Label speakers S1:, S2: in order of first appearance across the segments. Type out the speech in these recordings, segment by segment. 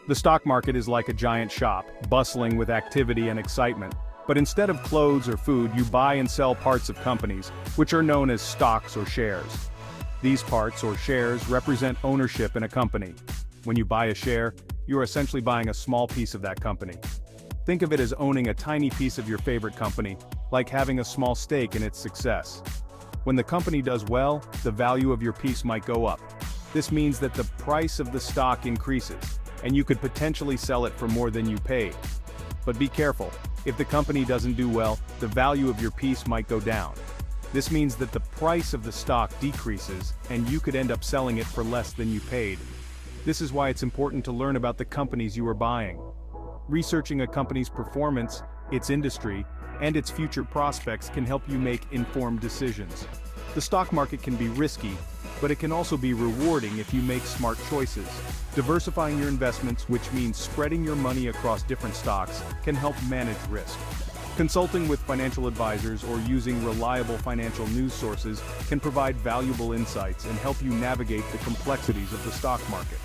S1: The stock market is like a giant shop, bustling with activity and excitement. But instead of clothes or food, you buy and sell parts of companies, which are known as stocks or shares. These parts or shares represent ownership in a company. When you buy a share, you are essentially buying a small piece of that company. Think of it as owning a tiny piece of your favorite company, like having a small stake in its success. When the company does well, the value of your piece might go up. This means that the price of the stock increases, and you could potentially sell it for more than you paid. But be careful, if the company doesn't do well, the value of your piece might go down. This means that the price of the stock decreases, and you could end up selling it for less than you paid. This is why it's important to learn about the companies you are buying. Researching a company's performance, its industry, and its future prospects can help you make informed decisions. The stock market can be risky, but it can also be rewarding if you make smart choices. Diversifying your investments, which means spreading your money across different stocks, can help manage risk. Consulting with financial advisors or using reliable financial news sources can provide valuable insights and help you navigate the complexities of the stock market.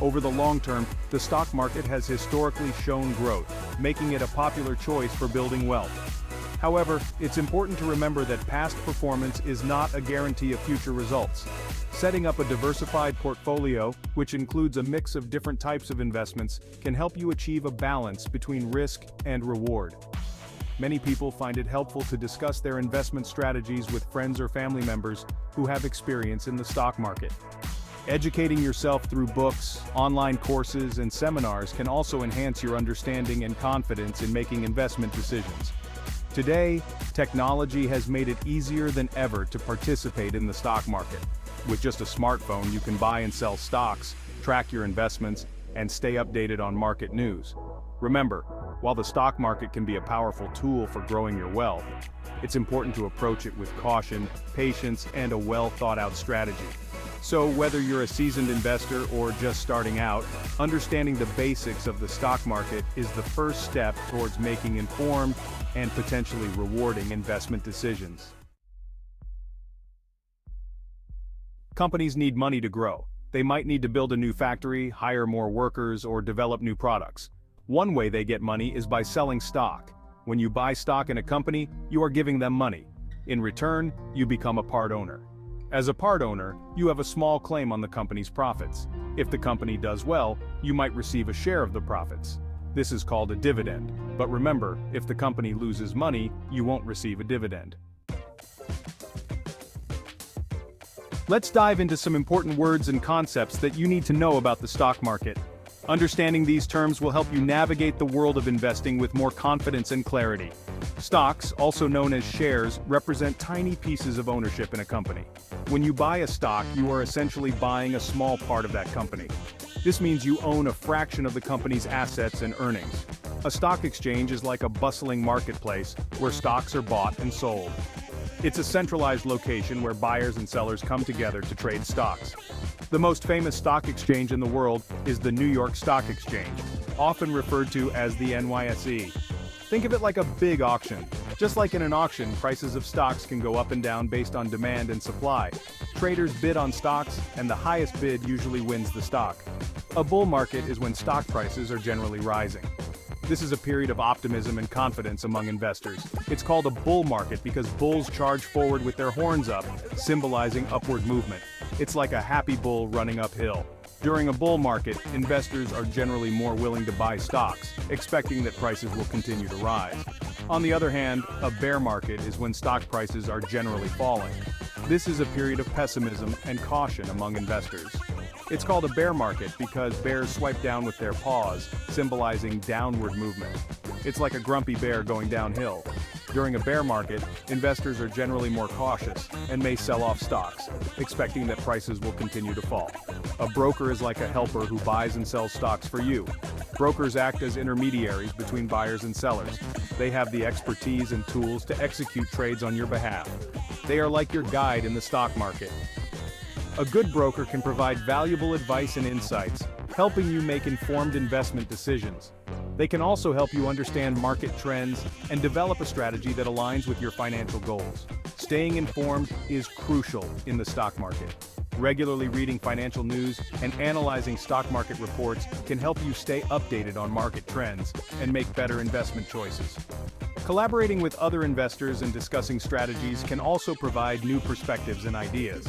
S1: Over the long term, the stock market has historically shown growth, making it a popular choice for building wealth. However, it's important to remember that past performance is not a guarantee of future results. Setting up a diversified portfolio, which includes a mix of different types of investments, can help you achieve a balance between risk and reward. Many people find it helpful to discuss their investment strategies with friends or family members who have experience in the stock market. Educating yourself through books, online courses, and seminars can also enhance your understanding and confidence in making investment decisions. Today, technology has made it easier than ever to participate in the stock market. With just a smartphone, you can buy and sell stocks, track your investments, and stay updated on market news. Remember, while the stock market can be a powerful tool for growing your wealth, it's important to approach it with caution, patience, and a well-thought-out strategy. So whether you're a seasoned investor or just starting out, understanding the basics of the stock market is the first step towards making informed and potentially rewarding investment decisions. Companies need money to grow. They might need to build a new factory, hire more workers, or develop new products. One way they get money is by selling stock. When you buy stock in a company, you are giving them money. In return, you become a part owner. As a part owner, you have a small claim on the company's profits. If the company does well, you might receive a share of the profits. This is called a dividend. But remember, if the company loses money, you won't receive a dividend. Let's dive into some important words and concepts that you need to know about the stock market. Understanding these terms will help you navigate the world of investing with more confidence and clarity. Stocks, also known as shares, represent tiny pieces of ownership in a company. When you buy a stock, you are essentially buying a small part of that company. This means you own a fraction of the company's assets and earnings. A stock exchange is like a bustling marketplace where stocks are bought and sold. It's a centralized location where buyers and sellers come together to trade stocks. The most famous stock exchange in the world is the New York Stock Exchange, often referred to as the NYSE. Think of it like a big auction. Just like in an auction, prices of stocks can go up and down based on demand and supply. Traders bid on stocks, and the highest bid usually wins the stock. A bull market is when stock prices are generally rising. This is a period of optimism and confidence among investors. It's called a bull market because bulls charge forward with their horns up, symbolizing upward movement. It's like a happy bull running uphill. During a bull market, investors are generally more willing to buy stocks, expecting that prices will continue to rise. On the other hand, a bear market is when stock prices are generally falling. This is a period of pessimism and caution among investors. It's called a bear market because bears swipe down with their paws, symbolizing downward movement. It's like a grumpy bear going downhill. During a bear market, investors are generally more cautious and may sell off stocks, expecting that prices will continue to fall. A broker is like a helper who buys and sells stocks for you. Brokers act as intermediaries between buyers and sellers. They have the expertise and tools to execute trades on your behalf. They are like your guide in the stock market. A good broker can provide valuable advice and insights, helping you make informed investment decisions. They can also help you understand market trends and develop a strategy that aligns with your financial goals. Staying informed is crucial in the stock market. Regularly reading financial news and analyzing stock market reports can help you stay updated on market trends and make better investment choices. Collaborating with other investors and discussing strategies can also provide new perspectives and ideas.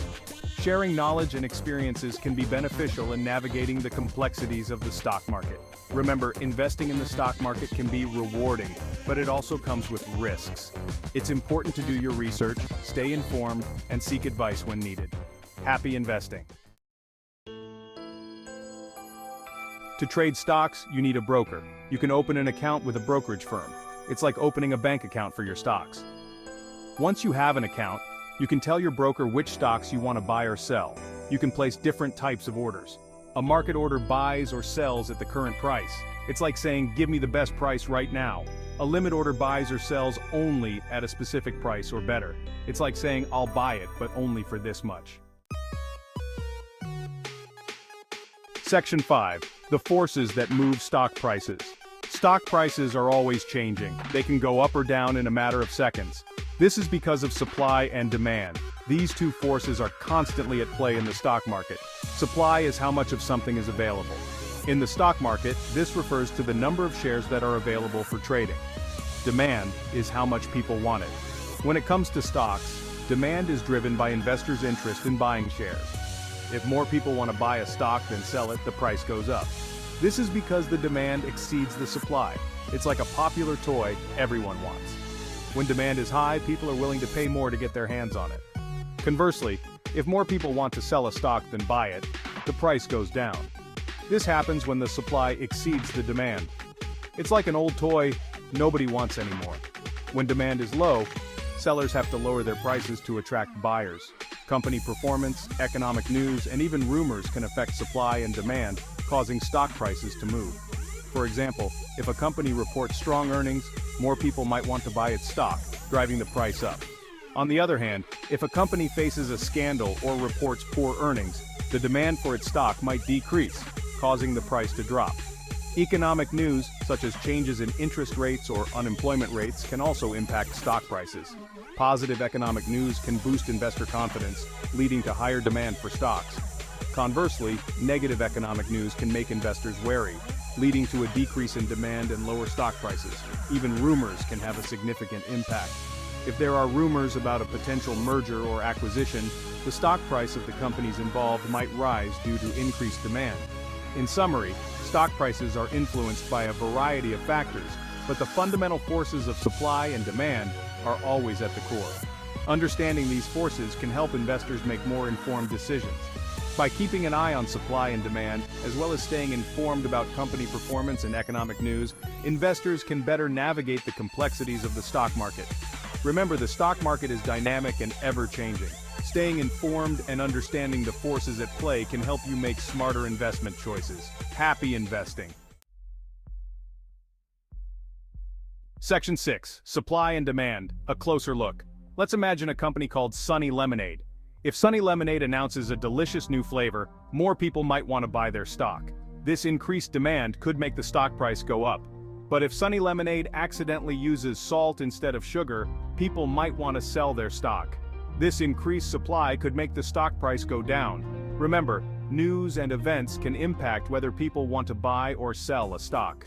S1: Sharing knowledge and experiences can be beneficial in navigating the complexities of the stock market. Remember, investing in the stock market can be rewarding, but it also comes with risks. It's important to do your research, stay informed, and seek advice when needed. Happy investing. To trade stocks, you need a broker. You can open an account with a brokerage firm. It's like opening a bank account for your stocks. Once you have an account, you can tell your broker which stocks you want to buy or sell. You can place different types of orders. A market order buys or sells at the current price. It's like saying, give me the best price right now. A limit order buys or sells only at a specific price or better. It's like saying, I'll buy it, but only for this much. Section 5. The forces that move stock prices. Stock prices are always changing. They can go up or down in a matter of seconds. This is because of supply and demand. These two forces are constantly at play in the stock market. Supply is how much of something is available. In the stock market, this refers to the number of shares that are available for trading. Demand is how much people want it. When it comes to stocks, demand is driven by investors' interest in buying shares. If more people want to buy a stock than sell it, the price goes up. This is because the demand exceeds the supply. It's like a popular toy everyone wants. When demand is high, people are willing to pay more to get their hands on it. Conversely, if more people want to sell a stock than buy it, the price goes down. This happens when the supply exceeds the demand. It's like an old toy nobody wants anymore. When demand is low, sellers have to lower their prices to attract buyers. Company performance, economic news, and even rumors can affect supply and demand, causing stock prices to move. For example, if a company reports strong earnings, more people might want to buy its stock, driving the price up. On the other hand, if a company faces a scandal or reports poor earnings, the demand for its stock might decrease, causing the price to drop. Economic news, such as changes in interest rates or unemployment rates, can also impact stock prices. Positive economic news can boost investor confidence, leading to higher demand for stocks. Conversely, negative economic news can make investors wary, leading to a decrease in demand and lower stock prices. Even rumors can have a significant impact. If there are rumors about a potential merger or acquisition, the stock price of the companies involved might rise due to increased demand. In summary, stock prices are influenced by a variety of factors, but the fundamental forces of supply and demand are always at the core. Understanding these forces can help investors make more informed decisions. By keeping an eye on supply and demand, as well as staying informed about company performance and economic news, investors can better navigate the complexities of the stock market. Remember, the stock market is dynamic and ever-changing. Staying informed and understanding the forces at play can help you make smarter investment choices. Happy investing. Section 6. Supply and demand. A closer look. Let's imagine a company called Sunny Lemonade. If Sunny Lemonade announces a delicious new flavor, more people might want to buy their stock. This increased demand could make the stock price go up. But if Sunny Lemonade accidentally uses salt instead of sugar, people might want to sell their stock. This increased supply could make the stock price go down. Remember, news and events can impact whether people want to buy or sell a stock.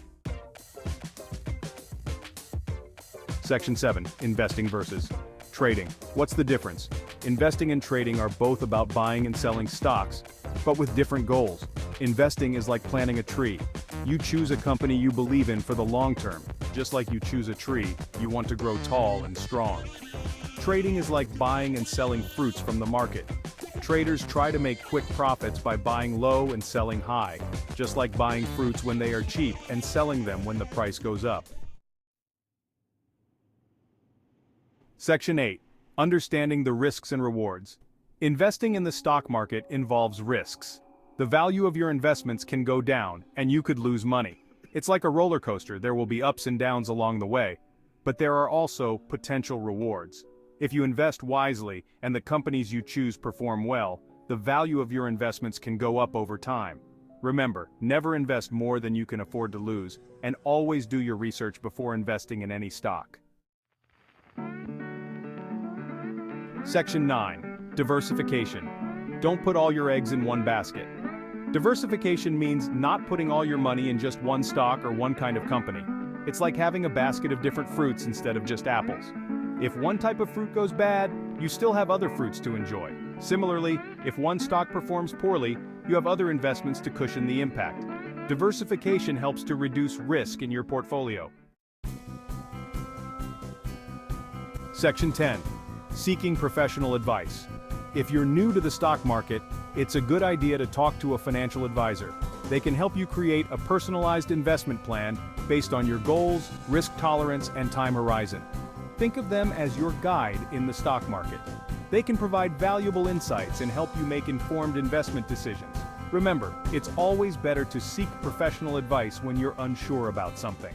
S1: Section 7. Investing versus trading. What's the difference? Investing and trading are both about buying and selling stocks, but with different goals. Investing is like planting a tree. You choose a company you believe in for the long term. Just like you choose a tree, you want to grow tall and strong. Trading is like buying and selling fruits from the market. Traders try to make quick profits by buying low and selling high, just like buying fruits when they are cheap and selling them when the price goes up. Section 8. Understanding the risks and rewards. Investing in the stock market involves risks. The value of your investments can go down, and you could lose money. It's like a roller coaster. There will be ups and downs along the way, but there are also potential rewards. If you invest wisely and the companies you choose perform well, the value of your investments can go up over time. Remember, never invest more than you can afford to lose, and always do your research before investing in any stock. Section 9. Diversification. Don't put all your eggs in one basket. Diversification means not putting all your money in just one stock or one kind of company. It's like having a basket of different fruits instead of just apples. If one type of fruit goes bad, you still have other fruits to enjoy. Similarly, if one stock performs poorly, you have other investments to cushion the impact. Diversification helps to reduce risk in your portfolio. Section 10. Seeking professional advice. If you're new to the stock market, it's a good idea to talk to a financial advisor. They can help you create a personalized investment plan based on your goals, risk tolerance, and time horizon. Think of them as your guide in the stock market. They can provide valuable insights and help you make informed investment decisions. Remember, it's always better to seek professional advice when you're unsure about something.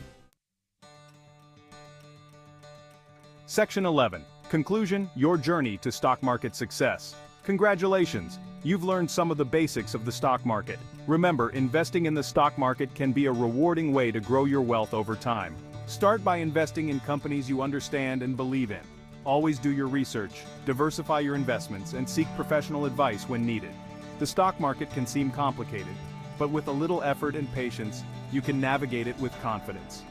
S1: Section 11. Conclusion: your journey to stock market success. Congratulations! You've learned some of the basics of the stock market. Remember, investing in the stock market can be a rewarding way to grow your wealth over time. Start by investing in companies you understand and believe in. Always do your research, diversify your investments, and seek professional advice when needed. The stock market can seem complicated, but with a little effort and patience, you can navigate it with confidence.